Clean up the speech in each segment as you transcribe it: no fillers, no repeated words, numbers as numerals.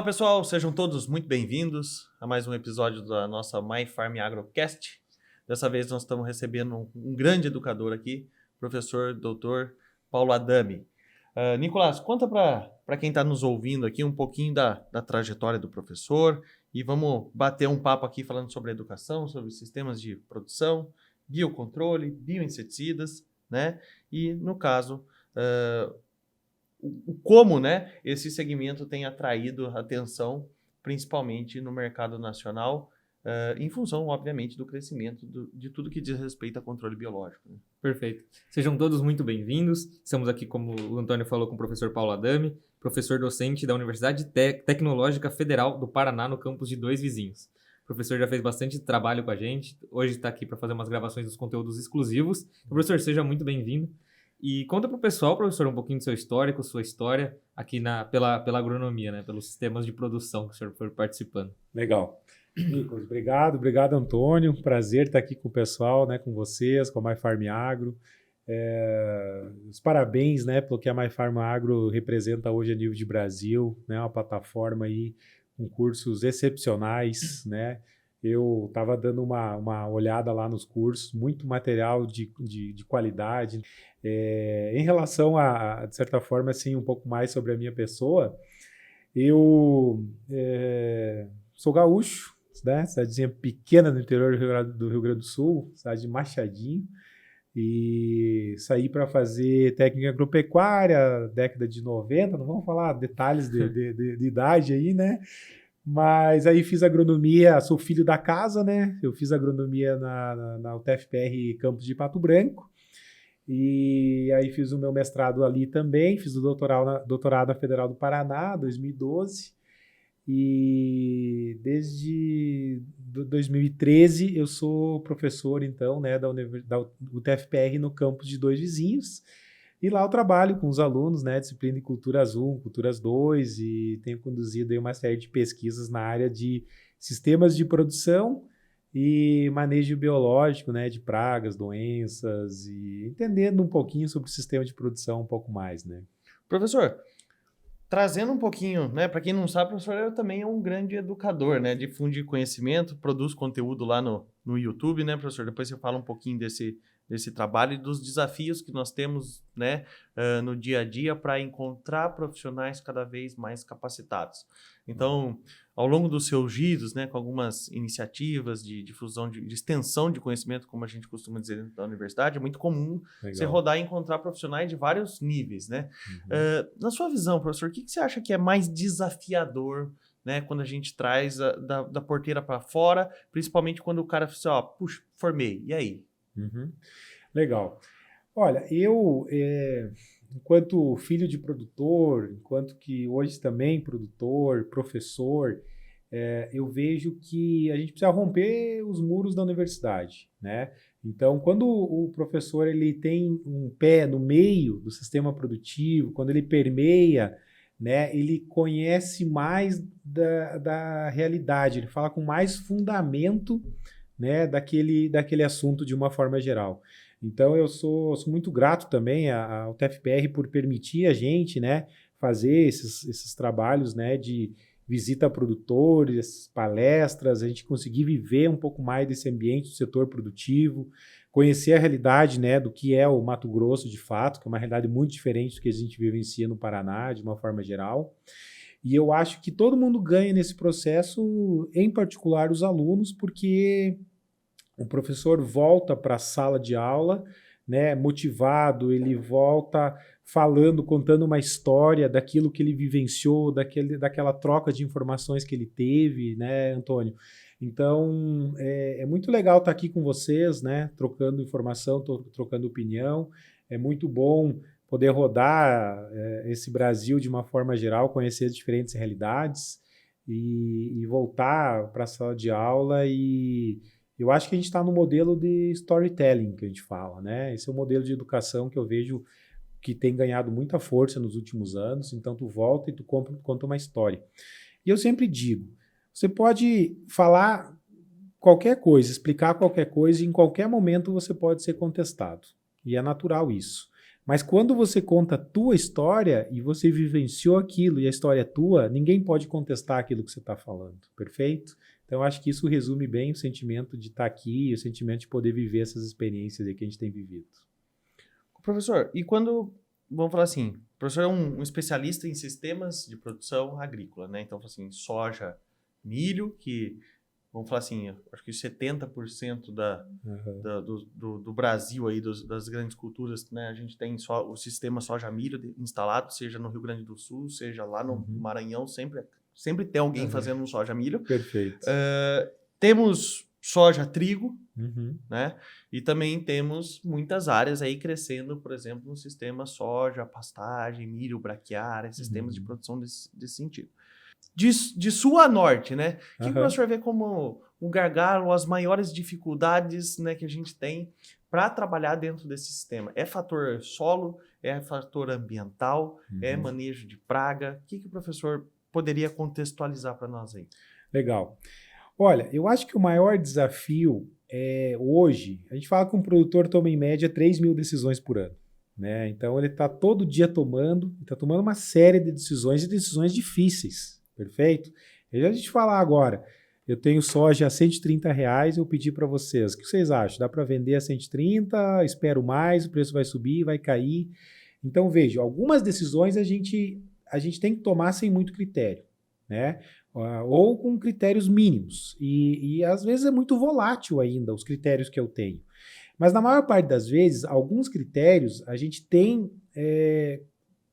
pessoal, sejam todos muito bem-vindos a mais um episódio da nossa My Farm Agrocast. Dessa vez nós estamos recebendo um grande educador aqui, professor Dr. Paulo Adami. Nicolás, conta para quem está nos ouvindo aqui um pouquinho da trajetória do professor e vamos bater um papo aqui falando sobre educação, sobre sistemas de produção, biocontrole, bioinseticidas, né? E, no caso, como, né, esse segmento tem atraído atenção, principalmente no mercado nacional, em função, obviamente, do crescimento de tudo que diz respeito a controle biológico. Né? Perfeito. Sejam todos muito bem-vindos. Estamos aqui, como o Antônio falou, com o professor Paulo Adami, professor docente da Universidade Tecnológica Federal do Paraná, no campus de Dois Vizinhos. O professor já fez bastante trabalho com a gente, hoje está aqui para fazer umas gravações dos conteúdos exclusivos. Professor, seja muito bem-vindo. E conta para o pessoal, professor, um pouquinho do seu histórico, sua história aqui pela agronomia, né? Pelos sistemas de produção que o senhor foi participando. Legal. Nicolas, obrigado, Antônio. Prazer estar aqui com o pessoal, né, com vocês, com a My Farm Agro. Os parabéns, né, pelo que a My Farm Agro representa hoje a nível de Brasil, né, uma plataforma aí com cursos excepcionais, né. Eu estava dando uma olhada lá nos cursos, muito material de qualidade. Em relação de certa forma, assim, um pouco mais sobre a minha pessoa, eu sou gaúcho, né? Cidadezinha pequena no interior do Rio Grande do Sul, cidade de Machadinho, e saí para fazer técnica agropecuária, década de 90, não vamos falar detalhes de idade aí, né? Mas aí fiz agronomia, sou filho da casa, né? Eu fiz agronomia na UTFPR Campus de Pato Branco, e aí fiz o meu mestrado ali também, fiz o doutorado na Federal do Paraná, 2012, e desde 2013 eu sou professor, então, né, da UTFPR no campus de Dois Vizinhos, e lá eu trabalho com os alunos, né, disciplina de Culturas 1, Culturas 2, e tenho conduzido aí uma série de pesquisas na área de sistemas de produção e manejo biológico, né, de pragas, doenças, e entendendo um pouquinho sobre o sistema de produção um pouco mais, né. Professor, trazendo um pouquinho, né, para quem não sabe, o professor também é um grande educador, né, difunde conhecimento, produz conteúdo lá no YouTube, né, professor? Depois você fala um pouquinho desse trabalho e dos desafios que nós temos, né, no dia a dia para encontrar profissionais cada vez mais capacitados. Então, ao longo dos seus giros, né, com algumas iniciativas de difusão, de extensão de conhecimento, como a gente costuma dizer dentro da universidade, é muito comum você rodar e encontrar profissionais de vários níveis, né? Na sua visão, professor, o que você acha que é mais desafiador, né, quando a gente traz da porteira para fora, principalmente quando o cara fala assim, ó, puxa, formei, e aí? Legal. Olha, eu, enquanto filho de produtor, enquanto que hoje também produtor, professor, eu vejo que a gente precisa romper os muros da universidade, né? Então, quando o professor ele tem um pé no meio do sistema produtivo, quando ele permeia, né, ele conhece mais da realidade, ele fala com mais fundamento, né, daquele assunto de uma forma geral. Então, eu sou muito grato também ao TFPR por permitir a gente, né, fazer esses trabalhos, né, de visita a produtores, palestras, a gente conseguir viver um pouco mais desse ambiente do setor produtivo, conhecer a realidade, né, do que é o Mato Grosso de fato, que é uma realidade muito diferente do que a gente vivencia no Paraná, de uma forma geral. E eu acho que todo mundo ganha nesse processo, em particular os alunos, porque o professor volta para a sala de aula, né, motivado, ele volta falando, contando uma história daquilo que ele vivenciou, daquela troca de informações que ele teve, né, Antônio? Então, é muito legal estar aqui com vocês, né, trocando informação, trocando opinião. É muito bom poder rodar esse Brasil de uma forma geral, conhecer as diferentes realidades e voltar para a sala de aula. E eu acho que a gente está no modelo de storytelling que a gente fala, né? Esse é o modelo de educação que eu vejo que tem ganhado muita força nos últimos anos. Então, tu volta e tu conta uma história. E eu sempre digo, você pode falar qualquer coisa, explicar qualquer coisa, e em qualquer momento você pode ser contestado. E é natural isso. Mas quando você conta a tua história e você vivenciou aquilo e a história é tua, ninguém pode contestar aquilo que você está falando, perfeito? Então, eu acho que isso resume bem o sentimento de estar aqui e o sentimento de poder viver essas experiências aí que a gente tem vivido. Professor, e quando, vamos falar assim, o professor é um especialista em sistemas de produção agrícola, né? Então, assim, soja, milho, que, vamos falar assim, acho que 70% do Brasil aí, das grandes culturas, né? A gente tem só o sistema soja-milho instalado, seja no Rio Grande do Sul, seja lá no Maranhão, sempre tem alguém fazendo um soja-milho. Perfeito. Temos soja-trigo, né? E também temos muitas áreas aí crescendo, por exemplo, no sistema soja, pastagem, milho, braquiária, sistemas de produção desse sentido. De sul a norte, né? O que o professor vê como um gargalo, as maiores dificuldades, né, que a gente tem para trabalhar dentro desse sistema? É fator solo? É fator ambiental? É manejo de praga? O que o professor poderia contextualizar para nós aí? Legal. Olha, eu acho que o maior desafio é hoje, a gente fala que um produtor toma em média 3 mil decisões por ano, né? Então ele está todo dia tomando uma série de decisões e decisões difíceis, perfeito? E a gente falar agora, eu tenho soja a R$130, eu pedi para vocês, o que vocês acham? Dá para vender a 130, espero mais, o preço vai subir, vai cair. Então veja, algumas decisões a gente tem que tomar sem muito critério, né? Ou com critérios mínimos. E às vezes é muito volátil ainda os critérios que eu tenho. Mas na maior parte das vezes, alguns critérios a gente tem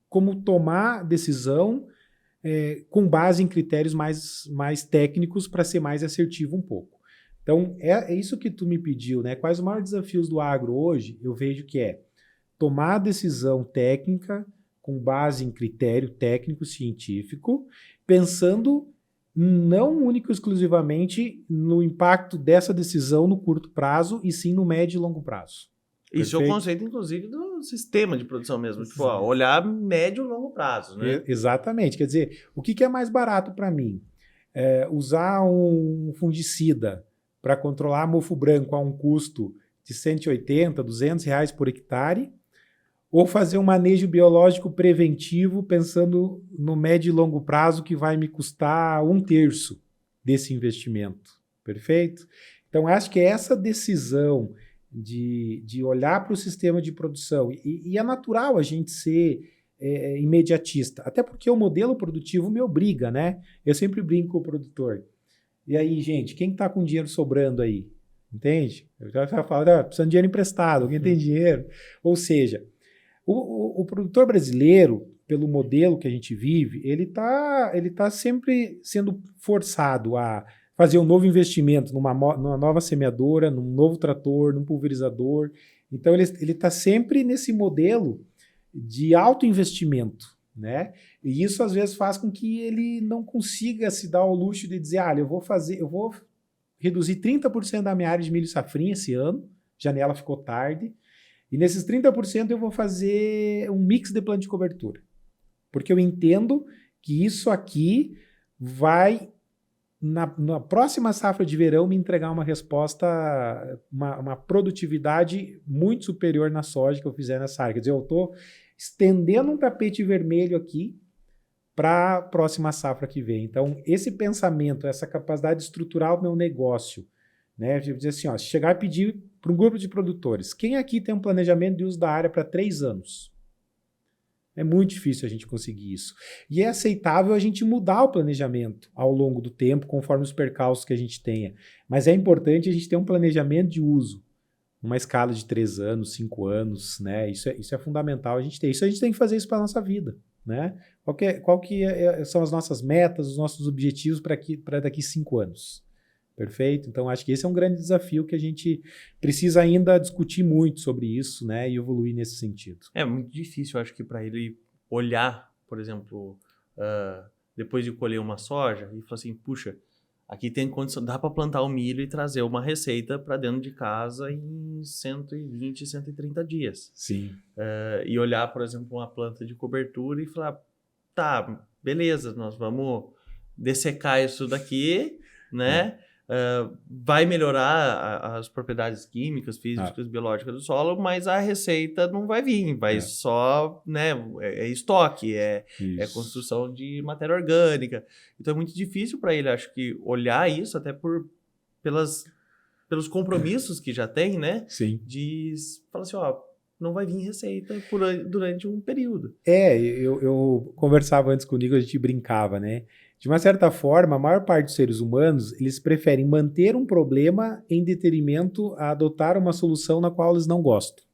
como tomar decisão com base em critérios mais técnicos para ser mais assertivo um pouco. Então, é isso que tu me pediu, né? Quais os maiores desafios do agro hoje? Eu vejo que é tomar decisão técnica com base em critério técnico científico, pensando não único e exclusivamente no impacto dessa decisão no curto prazo, e sim no médio e longo prazo. Isso é o conceito, inclusive, do sistema de produção mesmo. Tipo, olhar médio e longo prazo, né? Exatamente. Quer dizer, o que é mais barato para mim? Usar um fungicida para controlar mofo branco a um custo de 180, R$200 por hectare, ou fazer um manejo biológico preventivo pensando no médio e longo prazo que vai me custar 1/3 desse investimento. Perfeito? Então, acho que essa decisão de olhar para o sistema de produção, e é natural a gente ser imediatista, até porque o modelo produtivo me obriga, né? Eu sempre brinco com o produtor. E aí, gente, quem está com dinheiro sobrando aí? Entende? Eu já falo, precisando de dinheiro emprestado, alguém tem dinheiro? Ou seja, o produtor brasileiro, pelo modelo que a gente vive, ele tá sempre sendo forçado a fazer um novo investimento numa nova semeadora, num novo trator, num pulverizador. Então, ele está sempre nesse modelo de alto investimento, né? E isso, às vezes, faz com que ele não consiga se dar ao luxo de dizer, eu vou reduzir 30% da minha área de milho safrinha esse ano, janela ficou tarde, e nesses 30% eu vou fazer um mix de plano de cobertura. Porque eu entendo que isso aqui vai, na próxima safra de verão, me entregar uma resposta, uma produtividade muito superior na soja que eu fizer nessa área. Quer dizer, eu estou estendendo um tapete vermelho aqui para a próxima safra que vem. Então, esse pensamento, essa capacidade de estruturar o meu negócio, né? De dizer assim, se chegar e pedir para um grupo de produtores, quem aqui tem um planejamento de uso da área para 3 anos? É muito difícil a gente conseguir isso. E é aceitável a gente mudar o planejamento ao longo do tempo, conforme os percalços que a gente tenha. Mas é importante a gente ter um planejamento de uso, uma escala de 3 anos, 5 anos, né? Isso é fundamental a gente ter. Isso a gente tem que fazer isso para a nossa vida, né? Qual que são as nossas metas, os nossos objetivos para daqui 5 anos? Perfeito? Então, acho que esse é um grande desafio que a gente precisa ainda discutir muito sobre isso, né? E evoluir nesse sentido. É muito difícil, acho que, para ele olhar, por exemplo, depois de colher uma soja e falar assim, puxa, aqui tem condição, dá para plantar o milho e trazer uma receita para dentro de casa em 120, 130 dias. Sim. E olhar, por exemplo, uma planta de cobertura e falar, tá, beleza, nós vamos dessecar isso daqui, né? vai melhorar as propriedades químicas, físicas, biológicas do solo, mas a receita não vai vir, vai só, né, é estoque, é construção de matéria orgânica. Então é muito difícil para ele, acho que, olhar isso até pelos compromissos que já tem, né? Sim. De falar assim, não vai vir receita durante um período. Eu conversava antes comigo, a gente brincava, né? De uma certa forma, a maior parte dos seres humanos, eles preferem manter um problema em detrimento a adotar uma solução na qual eles não gostam.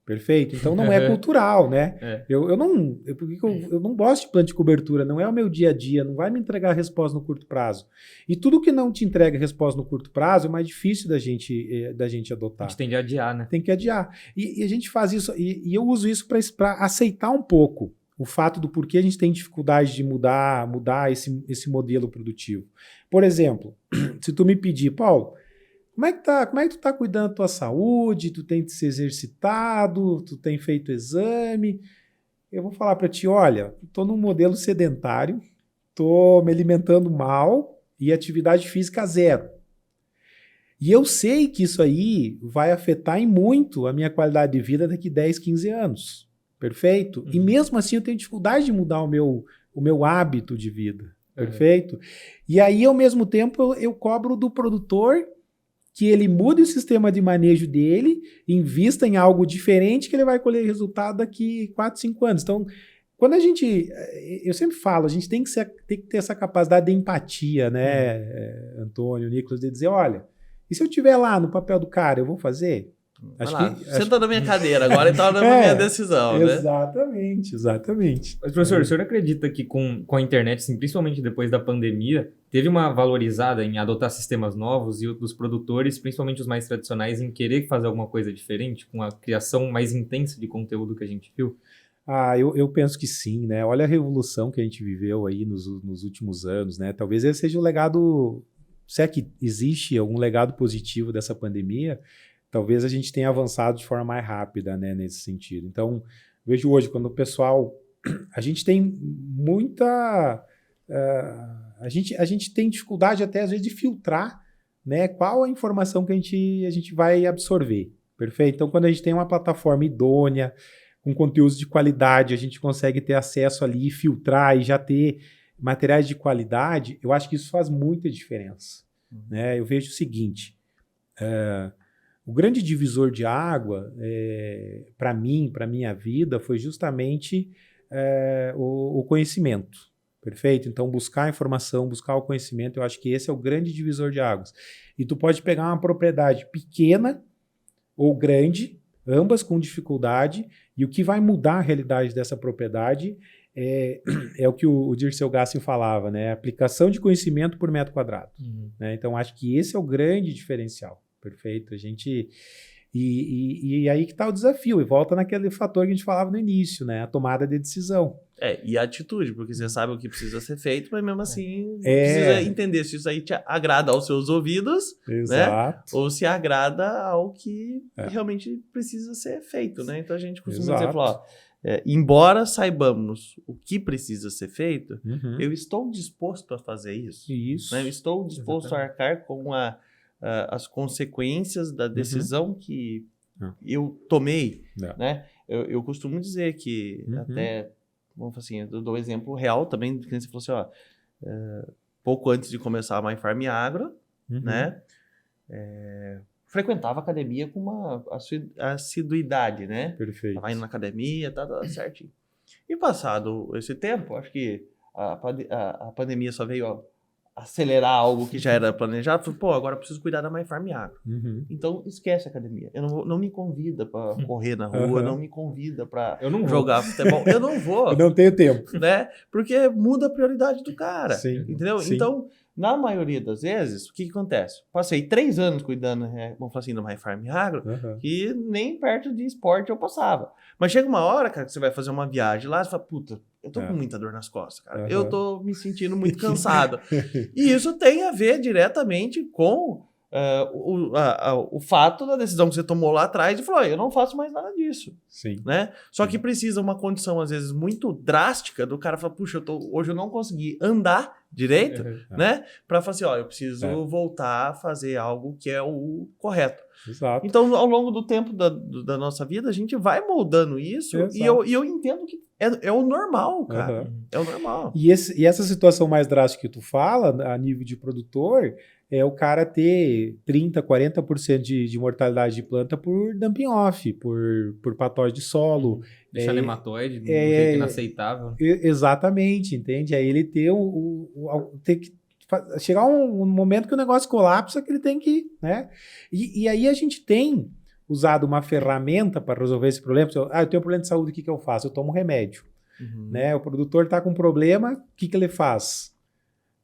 Perfeito? Então não é cultural, né? Eu não gosto de plano de cobertura, não é o meu dia a dia, não vai me entregar a resposta no curto prazo. E tudo que não te entrega a resposta no curto prazo é mais difícil da gente adotar. A gente tende a adiar, né? Tem que adiar. E a gente faz isso, e eu uso isso para aceitar um pouco o fato do porquê a gente tem dificuldade de mudar esse modelo produtivo. Por exemplo, se tu me pedir, Paulo, como é que tu tá cuidando da tua saúde? Tu tem se exercitado? Tu tem feito exame? Eu vou falar para ti, olha, tô num modelo sedentário, tô me alimentando mal e atividade física zero. E eu sei que isso aí vai afetar em muito a minha qualidade de vida daqui 10, 15 anos. Perfeito? E mesmo assim eu tenho dificuldade de mudar o meu hábito de vida. Perfeito? E aí, ao mesmo tempo, eu cobro do produtor que ele mude o sistema de manejo dele, invista em algo diferente que ele vai colher resultado daqui 4, 5 anos. Então, quando eu sempre falo, a gente tem que ter essa capacidade de empatia, né, Antônio, Nicolas, de dizer, olha, e se eu estiver lá no papel do cara, eu vou fazer? Senta na minha cadeira agora e tá na minha decisão, né? Exatamente. Mas, professor, o senhor acredita que com a internet, assim, principalmente depois da pandemia, teve uma valorizada em adotar sistemas novos e dos produtores, principalmente os mais tradicionais, em querer fazer alguma coisa diferente, com a criação mais intensa de conteúdo que a gente viu? Eu penso que sim, né? Olha a revolução que a gente viveu aí nos últimos anos, né? Talvez esse seja o legado, se é que existe algum legado positivo dessa pandemia, talvez a gente tenha avançado de forma mais rápida, né, nesse sentido. Então, vejo hoje, quando o pessoal... A gente tem muita... a gente tem dificuldade até, às vezes, de filtrar, né, qual a informação que a gente vai absorver. Perfeito? Então, quando a gente tem uma plataforma idônea, com conteúdos de qualidade, a gente consegue ter acesso ali, filtrar e já ter materiais de qualidade, eu acho que isso faz muita diferença. Né? Eu vejo o seguinte... O grande divisor de água, para mim, para a minha vida, foi justamente o conhecimento. Perfeito? Então, buscar a informação, buscar o conhecimento, eu acho que esse é o grande divisor de águas. E tu pode pegar uma propriedade pequena ou grande, ambas com dificuldade, e o que vai mudar a realidade dessa propriedade é o que o Dirceu Gassin falava, né? Aplicação de conhecimento por metro quadrado. Né? Então, acho que esse é o grande diferencial. Perfeito. A gente... E aí que está o desafio. E volta naquele fator que a gente falava no início, né? A tomada de decisão. E a atitude, porque você sabe o que precisa ser feito, mas mesmo assim precisa entender se isso aí te agrada aos seus ouvidos, Exato. Né? Ou se agrada ao que realmente precisa ser feito, né? Então a gente costuma dizer, embora saibamos o que precisa ser feito, eu estou disposto a fazer isso. Né? Eu estou disposto a arcar com as consequências da decisão que eu tomei, né? Eu costumo dizer que até, vamos falar assim, eu dou um exemplo real também, que você falou assim, pouco antes de começar a My Farm Agro, né? Frequentava a academia com uma assiduidade, né? Perfeito. Tava indo na academia, tá certinho. E passado esse tempo, acho que a pandemia só veio acelerar algo que já era planejado. Falei, agora eu preciso cuidar da My Farm Agro. Então, esquece a academia. Não me convida para correr na rua, não me convida para jogar futebol. Eu não vou. Eu não tenho tempo. Né? Porque muda a prioridade do cara. Sim, entendeu? sim. Então, na maioria das vezes, o que acontece? Passei 3 anos cuidando, vamos falar assim, do My Farm Agro, e nem perto de esporte eu passava. Mas chega uma hora, cara, que você vai fazer uma viagem lá, você fala, puta, eu tô com muita dor nas costas, cara. Eu tô me sentindo muito cansado. E isso tem a ver diretamente com o fato da decisão que você tomou lá atrás e falou, eu não faço mais nada disso. Sim. Né? Só que precisa uma condição, às vezes, muito drástica do cara falar, puxa, hoje eu não consegui andar direito, Uhum. né? Para falar assim, ó, eu preciso É. voltar a fazer algo que é o correto. Exato. Então, ao longo do tempo da nossa vida, a gente vai moldando isso e Exato. eu entendo que é o normal, cara. Aham. É o normal. E essa situação mais drástica que tu fala, a nível de produtor, é o cara ter 30%, 40% de mortalidade de planta por dumping off, por patógeno de solo. Deixar nematóide de um é- jeito inaceitável. Exatamente, entende? Aí ele ter ter que chegar um momento que o negócio colapsa, que ele tem que, né? E aí a gente tem usado uma ferramenta para resolver esse problema. Eu tenho um problema de saúde, o que eu faço? Eu tomo remédio. Uhum. Né? O produtor está com um problema, o que ele faz?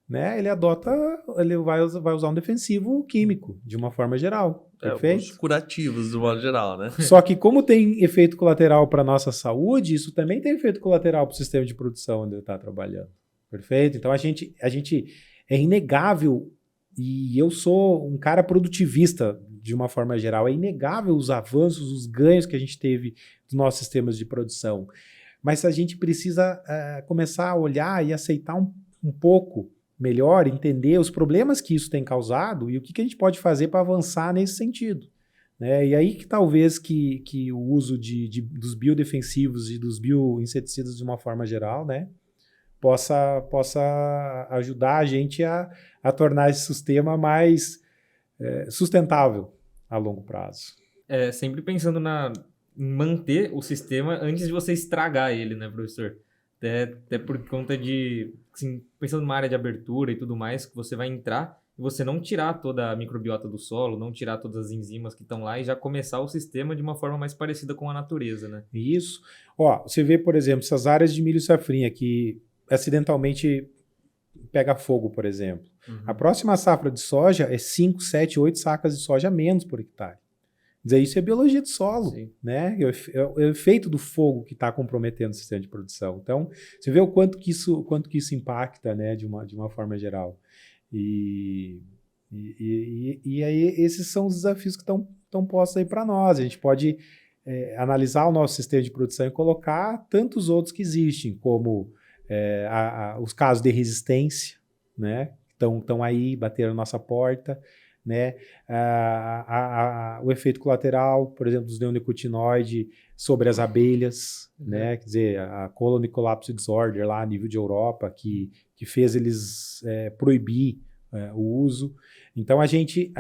Né? Ele vai usar um defensivo químico, de uma forma geral. Os Perfeito? curativos, do modo geral, né? Só que como tem efeito colateral para a nossa saúde, isso também tem efeito colateral para o sistema de produção onde ele está trabalhando. Perfeito? Então a gente é inegável, e eu sou um cara produtivista de uma forma geral, é inegável os avanços, os ganhos que a gente teve dos nossos sistemas de produção. Mas a gente precisa começar a olhar e aceitar um pouco melhor, entender os problemas que isso tem causado e o que a gente pode fazer para avançar nesse sentido. Né? E aí que talvez que o uso dos biodefensivos e dos bioinseticidas de uma forma geral, né, possa ajudar a gente a tornar esse sistema mais sustentável a longo prazo. Sempre pensando em manter o sistema antes de você estragar ele, né, professor? Até por conta de, assim, pensando numa área de abertura e tudo mais, que você vai entrar e você não tirar toda a microbiota do solo, não tirar todas as enzimas que estão lá e já começar o sistema de uma forma mais parecida com a natureza, né? Isso. Ó, você vê, por exemplo, essas áreas de milho safrinha que acidentalmente pega fogo, por exemplo. Uhum. A próxima safra de soja é 5, 7, 8 sacas de soja a menos por hectare. Quer dizer, isso é biologia de solo, Sim. né? É o efeito do fogo que está comprometendo o sistema de produção. Então, você vê o quanto que isso impacta, né, de uma forma geral. E aí esses são os desafios que estão postos aí para nós. A gente pode analisar o nosso sistema de produção e colocar tantos outros que existem, como os casos de resistência, né? Estão aí, bateram na nossa porta, né? O efeito colateral, por exemplo, dos neonicotinoides sobre as abelhas, né? Quer dizer, a Colony Collapse Disorder lá a nível de Europa, que fez eles proibir o uso. Então, a gente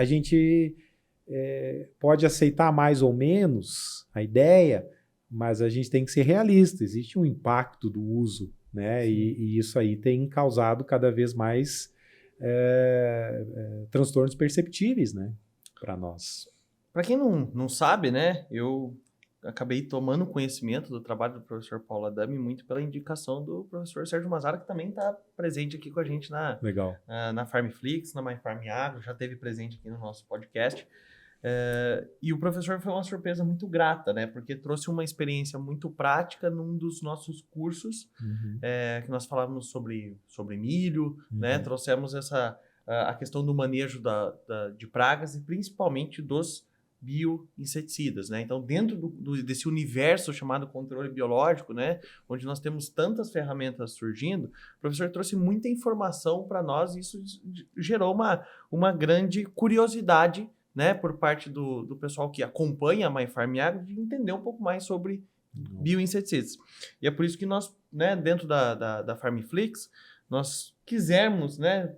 pode aceitar mais ou menos a ideia, mas a gente tem que ser realista. Existe um impacto do uso, né? E isso aí tem causado cada vez mais transtornos perceptíveis, né, para nós. Para quem não sabe, né, eu acabei tomando conhecimento do trabalho do professor Paulo Adami muito pela indicação do professor Sérgio Mazara, que também está presente aqui com a gente Legal. na Farmflix, na My Farm Agro, já esteve presente aqui no nosso podcast. E o professor foi uma surpresa muito grata, né? Porque trouxe uma experiência muito prática num dos nossos cursos, que nós falávamos sobre milho, né? Trouxemos a questão do manejo de pragas e principalmente dos bioinseticidas, né? Então, dentro desse universo chamado controle biológico, né? Onde nós temos tantas ferramentas surgindo, o professor trouxe muita informação para nós e isso gerou uma grande curiosidade, né, por parte do pessoal que acompanha a My Farm Agro, de entender um pouco mais sobre bioinseticidas. E é por isso que nós, né, dentro da Farmflix, nós quisemos, né,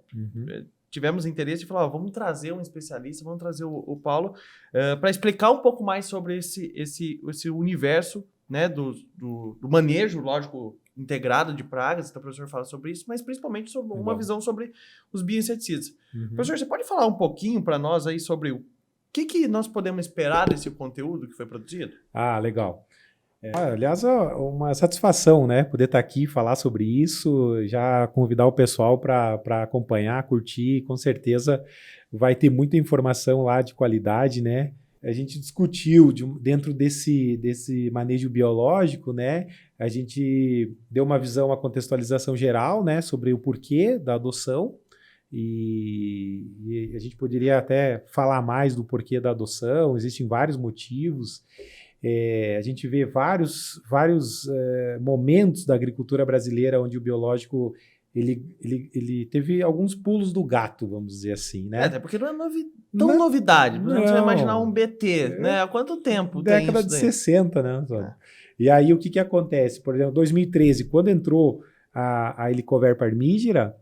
tivemos interesse de falar, vamos trazer um especialista, vamos trazer o Paulo, para explicar um pouco mais sobre esse universo, né, do manejo, lógico, integrado de pragas, então o professor fala sobre isso, mas principalmente sobre uma visão sobre os bioinseticidas. Professor, você pode falar um pouquinho para nós aí sobre o que nós podemos esperar desse conteúdo que foi produzido? Ah, legal. Aliás, uma satisfação, né, poder estar aqui e falar sobre isso, já convidar o pessoal para acompanhar, curtir, com certeza vai ter muita informação lá de qualidade, né? A gente discutiu dentro desse manejo biológico, né? A gente deu uma visão, uma contextualização geral, né, sobre o porquê da adoção e a gente poderia até falar mais do porquê da adoção. Existem vários motivos. A gente vê vários momentos da agricultura brasileira onde o biológico ele teve alguns pulos do gato, vamos dizer assim, né? Até porque não é novidade. Por exemplo, você vai imaginar um BT, né? Há quanto tempo tem Década isso de daí? 60, né, Antônio? E aí o que acontece? Por exemplo, 2013, quando entrou a Helicoverpa armígera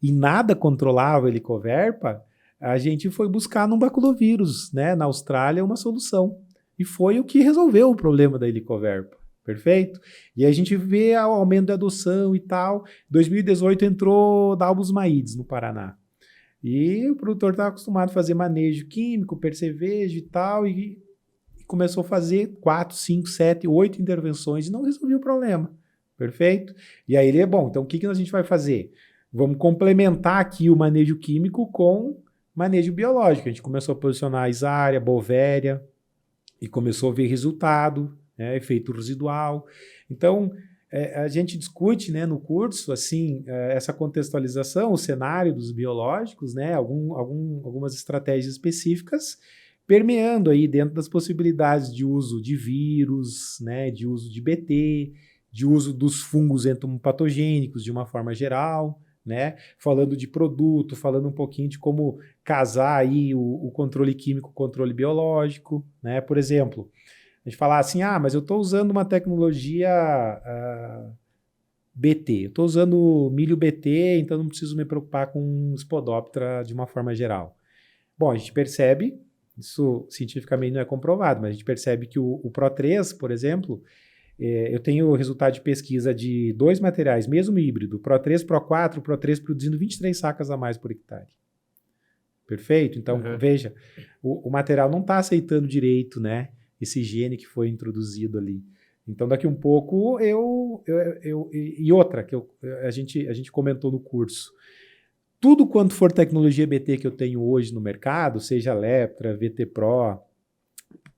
e nada controlava a Helicoverpa, a gente foi buscar num baculovírus, né, na Austrália, uma solução. E foi o que resolveu o problema da Helicoverpa. Perfeito? E a gente vê o aumento da adoção e tal. Em 2018 entrou Dalbus maides no Paraná. E o produtor estava acostumado a fazer manejo químico, percevejo e tal, e começou a fazer 4, 5, 7, 8 intervenções e não resolvia o problema. Perfeito? E aí ele é bom. Então o que a gente vai fazer? Vamos complementar aqui o manejo químico com manejo biológico. A gente começou a posicionar a Isária, Bovéria, e começou a ver resultado, né, efeito residual. Então, a gente discute, né, no curso assim, essa contextualização, o cenário dos biológicos, né, algumas estratégias específicas, permeando aí dentro das possibilidades de uso de vírus, né, de uso de BT, de uso dos fungos entomopatogênicos de uma forma geral, né, falando de produto, falando um pouquinho de como casar aí o controle químico com o controle biológico, né, por exemplo, a gente falar assim, mas eu estou usando uma tecnologia BT, eu estou usando milho BT, então não preciso me preocupar com Spodoptera de uma forma geral. Bom, a gente percebe, isso cientificamente não é comprovado, mas a gente percebe que o Pro3, por exemplo, eu tenho resultado de pesquisa de 2 materiais, mesmo híbrido, Pro3, Pro4, Pro3 produzindo 23 sacas a mais por hectare. Perfeito? Então, veja, o material não está aceitando direito, né, esse gene que foi introduzido ali. Então, daqui um pouco, e outra, que a gente comentou no curso, tudo quanto for tecnologia BT que eu tenho hoje no mercado, seja Leptra, VT Pro,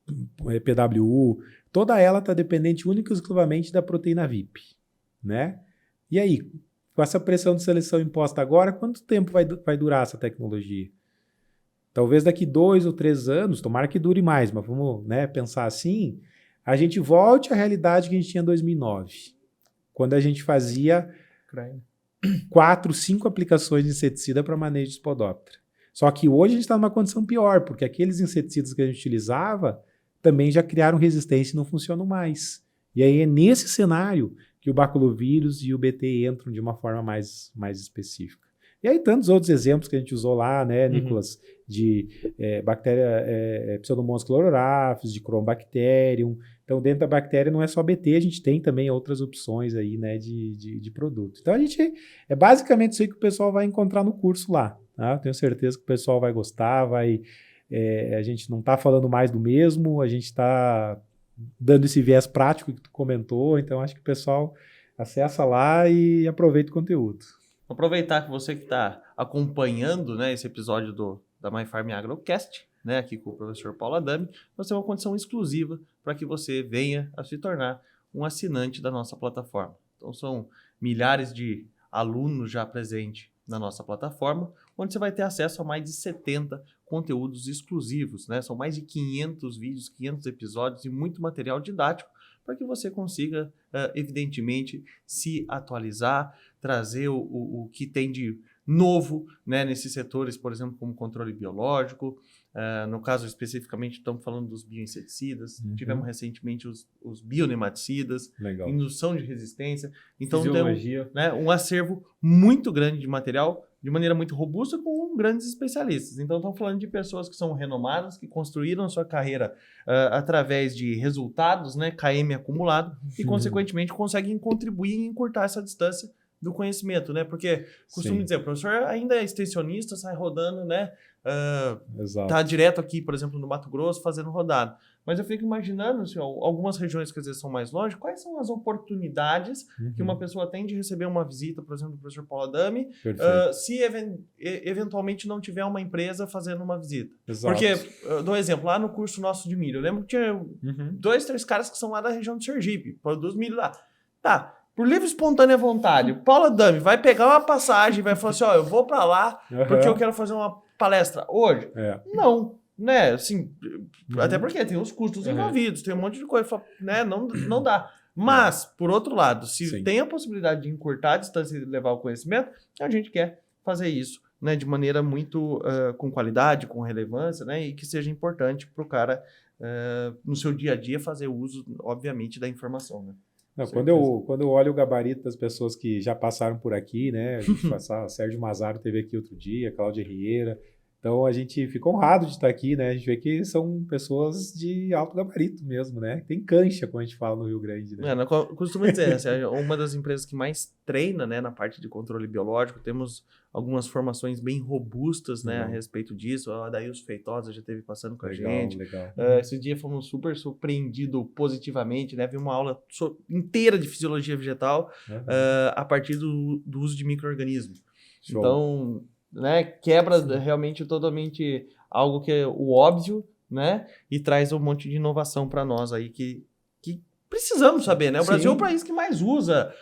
PWU, toda ela está dependente única e exclusivamente da proteína VIP, né? E aí, com essa pressão de seleção imposta agora, quanto tempo vai durar essa tecnologia? Talvez daqui 2 ou 3 anos, tomara que dure mais, mas vamos, né, pensar assim, a gente volte à realidade que a gente tinha em 2009, quando a gente fazia 4, 5 aplicações de inseticida para manejo de Spodoptera. Só que hoje a gente está numa condição pior, porque aqueles inseticidas que a gente utilizava também já criaram resistência e não funcionam mais. E aí é nesse cenário que o baculovírus e o BT entram de uma forma mais específica. E aí tantos outros exemplos que a gente usou lá, né, Nicolas, de bactéria Pseudomonas chlororhaphes, de Chromobacterium. Então, dentro da bactéria não é só BT, a gente tem também outras opções aí, né, de produto. Então, é basicamente isso aí que o pessoal vai encontrar no curso lá. Tá? Tenho certeza que o pessoal vai gostar, a gente não está falando mais do mesmo, a gente está dando esse viés prático que tu comentou, então acho que o pessoal acessa lá e aproveita o conteúdo. Aproveitar que você que está acompanhando, né, esse episódio da My Farm Agrocast, né, aqui com o professor Paulo Adami, nós temos uma condição exclusiva para que você venha a se tornar um assinante da nossa plataforma. Então são milhares de alunos já presentes na nossa plataforma, onde você vai ter acesso a mais de 70 conteúdos exclusivos, né? São mais de 500 vídeos, 500 episódios e muito material didático para que você consiga, evidentemente, se atualizar, trazer o que tem de novo, né, nesses setores, por exemplo, como controle biológico. No caso, especificamente, estamos falando dos bioinseticidas. Tivemos recentemente os bionematicidas, Legal. indução de resistência. Então, Fisiologia. tem um acervo muito grande de material, de maneira muito robusta, com grandes especialistas. Então, estamos falando de pessoas que são renomadas, que construíram a sua carreira através de resultados, né, KM acumulado, e, consequentemente, conseguem contribuir e encurtar essa distância do conhecimento, né? Porque costumo dizer, o professor ainda é extensionista, sai rodando, né? Tá direto aqui, por exemplo, no Mato Grosso, fazendo rodada. Mas eu fico imaginando, assim, algumas regiões que às vezes são mais longe, quais são as oportunidades que uma pessoa tem de receber uma visita, por exemplo, do professor Paulo Adami, se eventualmente não tiver uma empresa fazendo uma visita. Exato. Porque, eu dou um exemplo, lá no curso nosso de milho, eu lembro que tinha 2, 3 caras que são lá da região de Sergipe, produz milho lá. Tá. Por livre e espontânea vontade, o Paulo Adami vai pegar uma passagem e vai falar assim, eu vou para lá porque eu quero fazer uma palestra hoje. Não, né, assim, até porque tem os custos envolvidos, tem um monte de coisa, né, não dá. Mas, por outro lado, se Sim. tem a possibilidade de encurtar a distância e levar o conhecimento, a gente quer fazer isso, né, de maneira muito com qualidade, com relevância, né, e que seja importante para o cara, no seu dia a dia, fazer uso, obviamente, da informação. Né? Não, quando eu olho o gabarito das pessoas que já passaram por aqui, né? A gente passar, Sérgio Mazaro teve aqui outro dia, Cláudia Rieira. Então a gente fica honrado de estar aqui, né? A gente vê que são pessoas de alto gabarito mesmo, né? Tem cancha, como a gente fala no Rio Grande, né? Eu costumo dizer, assim, uma das empresas que mais treina, né, na parte de controle biológico, temos algumas formações bem robustas, né, a respeito disso. A Adailson Feitosa já esteve passando com a gente. Legal. Esse dia fomos super surpreendidos positivamente, né? Vi uma aula inteira de fisiologia vegetal a partir do uso de micro-organismos. Então, né, quebra realmente totalmente algo que é o óbvio, né? E traz um monte de inovação para nós aí que precisamos saber, né? O Brasil é o país que mais usa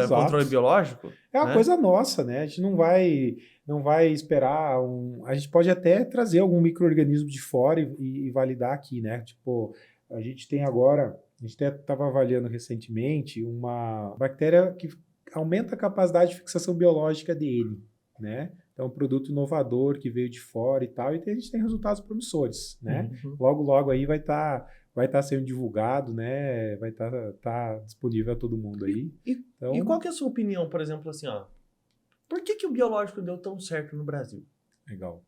controle biológico. É uma coisa nossa, né? A gente não vai esperar a gente pode até trazer algum micro-organismo de fora e validar aqui, né? Tipo, a gente tem agora, a gente até estava avaliando recentemente uma bactéria que aumenta a capacidade de fixação biológica dele, né? Então, um produto inovador que veio de fora e tal, e a gente tem resultados promissores, né? Logo aí vai estar sendo divulgado, né? Vai estar disponível a todo mundo aí. E qual que é a sua opinião, por exemplo, assim, ó? Por que o biológico deu tão certo no Brasil? Legal.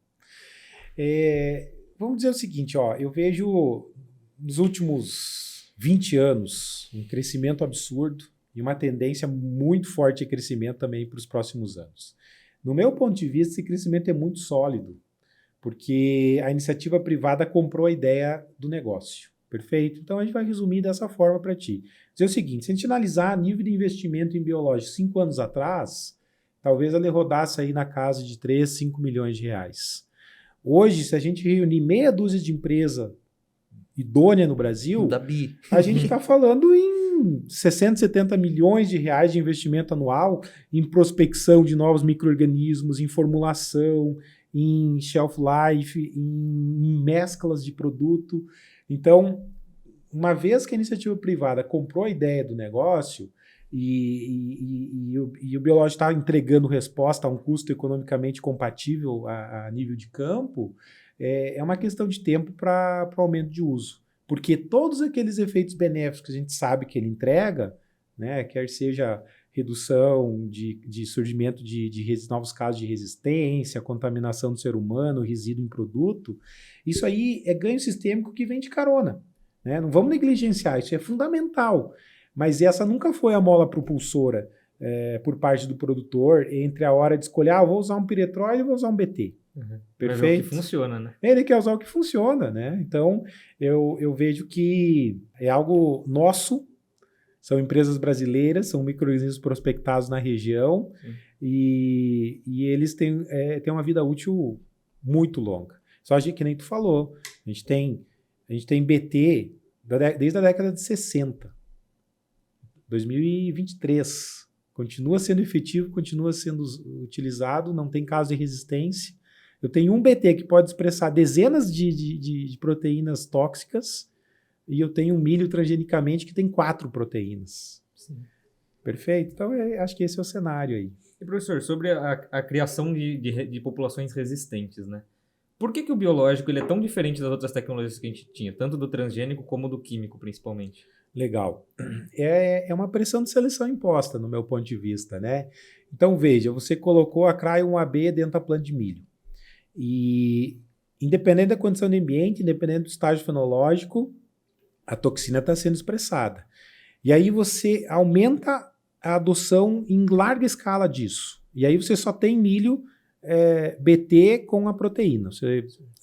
Vamos dizer o seguinte, ó, eu vejo nos últimos 20 anos um crescimento absurdo e uma tendência muito forte de crescimento também para os próximos anos. No meu ponto de vista, esse crescimento é muito sólido, porque a iniciativa privada comprou a ideia do negócio. Perfeito? Então, a gente vai resumir dessa forma para ti. Dizer o seguinte, se a gente analisar nível de investimento em biológico 5 anos atrás, talvez ele rodasse aí na casa de 3, 5 milhões de reais. Hoje, se a gente reunir meia dúzia de empresa idônea no Brasil, a gente está falando em 60, 70 milhões de reais de investimento anual em prospecção de novos micro-organismos, em formulação, em shelf life, em mesclas de produto. Então, uma vez que a iniciativa privada comprou a ideia do negócio e o biológico está entregando resposta a um custo economicamente compatível a nível de campo, é uma questão de tempo para aumento de uso. Porque todos aqueles efeitos benéficos que a gente sabe que ele entrega, né, quer seja redução de surgimento de novos casos de resistência, contaminação do ser humano, resíduo em produto, isso aí é ganho sistêmico que vem de carona. Né? Não vamos negligenciar, isso é fundamental. Mas essa nunca foi a mola propulsora por parte do produtor entre a hora de escolher, vou usar um piretroide ou vou usar um BT. Perfeito? Mas é o que funciona, né? Ele quer usar o que funciona, né? Então, eu vejo que é algo nosso, são empresas brasileiras, são micro-organismos prospectados na região e eles têm uma vida útil muito longa. Só que nem tu falou, a gente tem BT desde a década de 60, 2023, continua sendo efetivo, continua sendo utilizado, não tem caso de resistência. Eu tenho um BT que pode expressar dezenas de proteínas tóxicas e eu tenho um milho transgenicamente que tem 4 proteínas. Sim. Perfeito? Então, acho que esse é o cenário aí. E, professor, sobre a criação de populações resistentes, né? Por que o biológico ele é tão diferente das outras tecnologias que a gente tinha, tanto do transgênico como do químico, principalmente? Legal. É uma pressão de seleção imposta, no meu ponto de vista, né? Então, veja, você colocou a Cryo 1AB dentro da planta de milho. E, independente da condição do ambiente, independente do estágio fenológico, a toxina está sendo expressada. E aí você aumenta a adoção em larga escala disso. E aí você só tem milho BT com a proteína.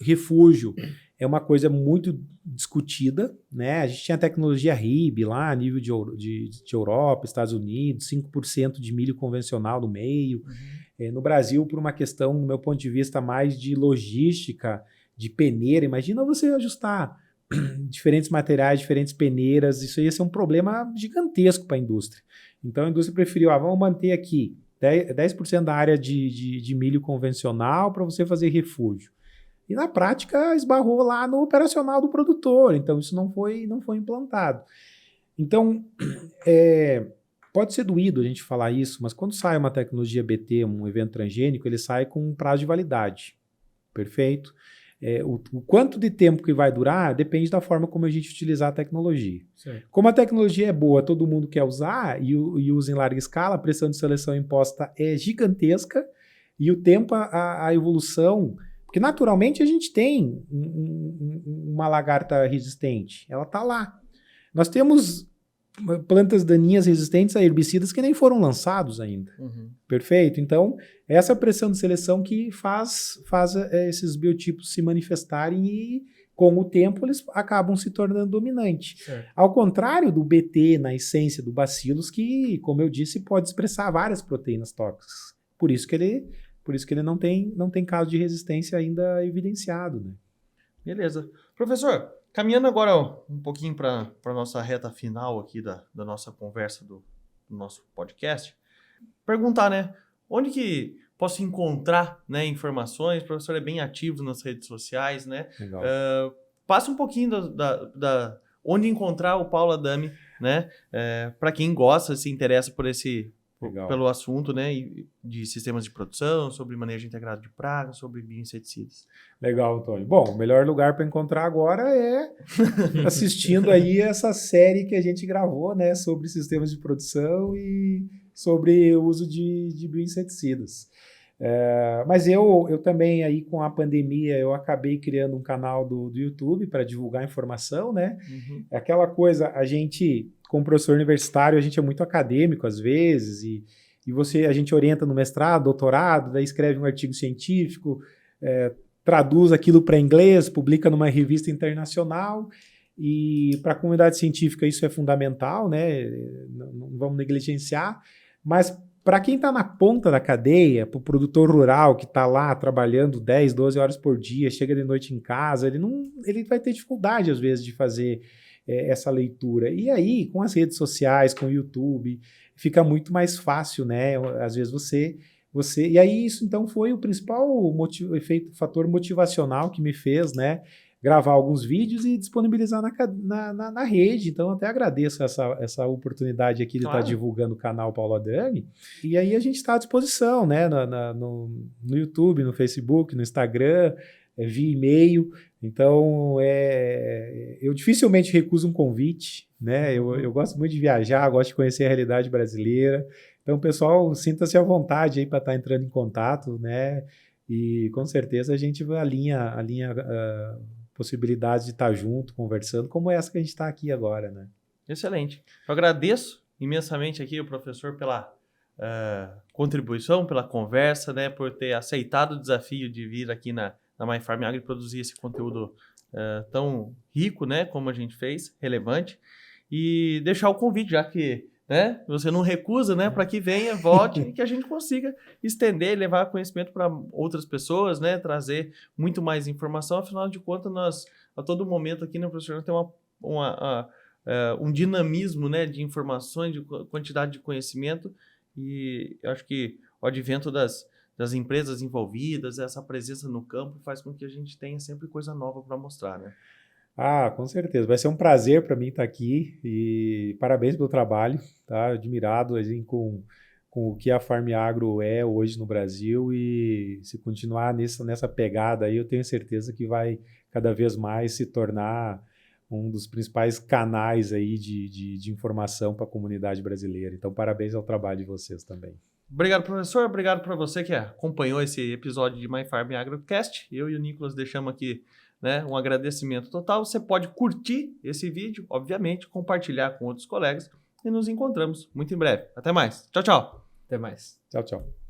Refúgio é uma coisa muito discutida, né? A gente tinha a tecnologia RIB lá, a nível de Europa, Estados Unidos, 5% de milho convencional no meio. No Brasil, por uma questão, no meu ponto de vista, mais de logística, de peneira. Imagina você ajustar diferentes materiais, diferentes peneiras. Isso ia ser um problema gigantesco para a indústria. Então, a indústria preferiu, vamos manter aqui 10% da área de milho convencional para você fazer refúgio. E, na prática, esbarrou lá no operacional do produtor. Então, isso não foi implantado. Então, pode ser doído a gente falar isso, mas quando sai uma tecnologia BT, um evento transgênico, ele sai com um prazo de validade. Perfeito? O quanto de tempo que vai durar depende da forma como a gente utilizar a tecnologia. Certo. Como a tecnologia é boa, todo mundo quer usar e usa em larga escala, a pressão de seleção imposta é gigantesca e o tempo, a evolução... Porque naturalmente a gente tem uma lagarta resistente, ela está lá. Nós temos plantas daninhas resistentes a herbicidas que nem foram lançados ainda. Uhum. Perfeito? Então, essa pressão de seleção que faz esses biotipos se manifestarem e, com o tempo, eles acabam se tornando dominantes. Certo. Ao contrário do BT, na essência do bacillus, que, como eu disse, pode expressar várias proteínas tóxicas. Por isso que ele não tem caso de resistência ainda evidenciado, né? Beleza. Professor, caminhando agora um pouquinho para a nossa reta final aqui da nossa conversa do nosso podcast, perguntar, né, onde que posso encontrar, né, informações? O professor é bem ativo nas redes sociais, né? Legal. Passa um pouquinho da onde encontrar o Paulo Adami, né? Para quem gosta, se interessa pelo assunto, né, de sistemas de produção, sobre manejo integrado de pragas, sobre bioinseticidas. Legal, Antônio. Bom, o melhor lugar para encontrar agora é assistindo aí essa série que a gente gravou, né, sobre sistemas de produção e sobre o uso de bioinseticidas. Mas eu também aí com a pandemia eu acabei criando um canal do YouTube para divulgar informação, né? Uhum. Aquela coisa, a gente, como professor universitário, a gente é muito acadêmico às vezes e a gente orienta no mestrado, doutorado, daí escreve um artigo científico, traduz aquilo para inglês, publica numa revista internacional e para a comunidade científica isso é fundamental, né? Não vamos negligenciar, mas para quem está na ponta da cadeia, para o produtor rural que está lá trabalhando 10, 12 horas por dia, chega de noite em casa, ele vai ter dificuldade às vezes de fazer essa leitura. E aí, com as redes sociais, com o YouTube, fica muito mais fácil, né? Às vezes você... E aí isso então foi o principal fator motivacional que me fez, né, gravar alguns vídeos e disponibilizar na rede. Então até agradeço essa oportunidade aqui de estar divulgando o canal Paulo Adami. E aí a gente está à disposição, né, no YouTube, no Facebook, no Instagram, via e-mail. Então eu dificilmente recuso um convite, né? Eu gosto muito de viajar, gosto de conhecer a realidade brasileira. Então, pessoal, sinta-se à vontade aí para estar entrando em contato, né? E com certeza a gente alinha possibilidades de estar junto, conversando, como essa que a gente está aqui agora, né? Excelente. Eu agradeço imensamente aqui o professor pela contribuição, pela conversa, né? Por ter aceitado o desafio de vir aqui na MyFarm Agro e produzir esse conteúdo tão rico, né? Como a gente fez, relevante. E deixar o convite, já que, né, você não recusa, né, para que venha, volte e que a gente consiga estender, levar conhecimento para outras pessoas, né, trazer muito mais informação. Afinal de contas, nós, a todo momento aqui, né, professor, tem um dinamismo, né, de informações, de quantidade de conhecimento, e eu acho que o advento das empresas envolvidas, essa presença no campo, faz com que a gente tenha sempre coisa nova para mostrar, né? Com certeza. Vai ser um prazer para mim estar aqui e parabéns pelo trabalho, tá? Admirado assim, com o que a Farm Agro é hoje no Brasil e se continuar nessa pegada aí, eu tenho certeza que vai cada vez mais se tornar um dos principais canais aí de informação para a comunidade brasileira. Então, parabéns ao trabalho de vocês também. Obrigado, professor. Obrigado para você que acompanhou esse episódio de MyFarm AgroCast. Eu e o Nicolas deixamos aqui, né, um agradecimento total. Você pode curtir esse vídeo, obviamente, compartilhar com outros colegas e nos encontramos muito em breve. Até mais. Tchau, tchau. Até mais. Tchau, tchau.